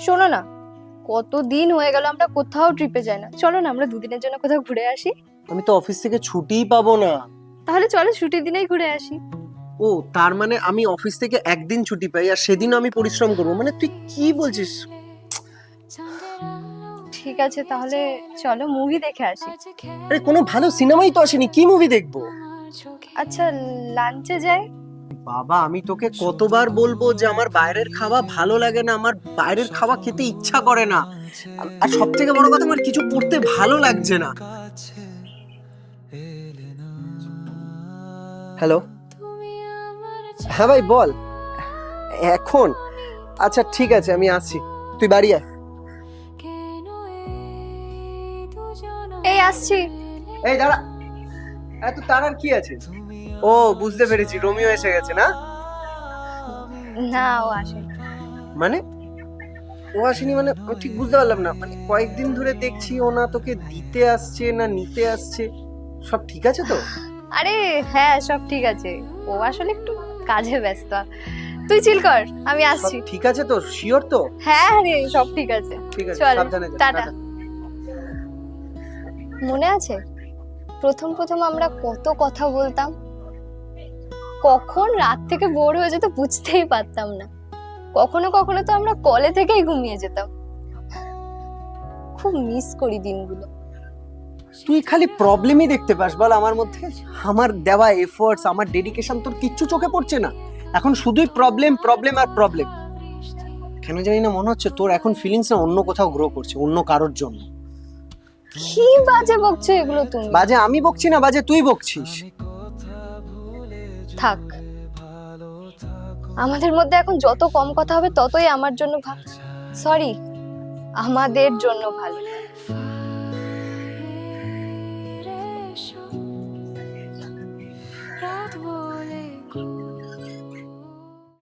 শোনো না, কতদিন হয়ে গেল আমরা কোথাও ট্রিপে যাই না। চলো না আমরা দুদিনের জন্য কোথাও ঘুরে আসি। আমি তো অফিস থেকে ছুটিই পাবো না। তাহলে চলো ছুটির দিনেই ঘুরে আসি। ও তার মানে আমি অফিস থেকে একদিন ছুটি পাই আর সেদিনও আমি পরিশ্রম করবো? মানে তুই কি বলছিস? ঠিক আছে তাহলে চলো মুভি দেখে আসি। আরে কোনো ভালো সিনেমাই তো আসেনি, কি মুভি দেখবো? আচ্ছা লাঞ্চে যাই। বাবা আমি তোকে কতবার বলবো যে আমার বাইরের খাওয়া ভালো লাগে না, আমার বাইরের খাওয়া খেতে ইচ্ছা করে না। আর সব থেকে বড় কথা আমার কিছু পড়তে ভালো লাগছে না। হ্যালো, হ্যাঁ ভাই বল। এখন? আচ্ছা ঠিক আছে আমি আসছি, তুই বাড়ি আয়। এই আসছি। এই দাঁড়া, এত তাড়ার কি আছে? ও বুঝতে পেরেছি, রোমিও এসে গেছে না? না ও আসেনি। মানে ও আসেনি মানে আমি ঠিক বুঝতে পারলাম না। মানে কয়েকদিন ধরে দেখছি ও না তোকে দিতে আসছে না নিতে আসছে। সব ঠিক আছে তো? আরে হ্যাঁ সব ঠিক আছে, ও আসলে একটু কাজে ব্যস্ত। তুই চিল কর, আমি সব আসছি। ঠিক আছে তো? শিওর তো? হ্যাঁ রে সব ঠিক আছে। ঠিক আছে, চল সাবধানে যা। টাটা। টাটা। মনে আছে প্রথম প্রথম আমরা কত কথা বলতাম, কখন রাত থেকে বোর হয়ে যেত বুঝতেই পারতাম না। কখনো কখনো তো আমরা কলে থেকেই ঘুমিয়ে যেতাম। খুব মিস করি দিনগুলো। তুই খালি প্রবলেমই দেখতে পাস বল আমার মধ্যে। আমার দেওয়া এফোর্টস, আমার ডেডিকেশন তোর কিচ্ছু চোখে পড়ছে না। এখন শুধুই প্রবলেম প্রবলেম আর প্রবলেম। কেন জানি না মনে হচ্ছে তোর এখন ফিলিংস না অন্য কোথাও গ্রো করছে, অন্য কারোর জন্য। কি বাজে বকছো এগুলো তুমি। বাজে আমি বকছি না, বাজে তুই বকছিস। থাক, আমাদের মধ্যে এখন যত কম কথা হবে ততই আমার জন্য সরি, আমাদের জন্য ভালো। রাত বলে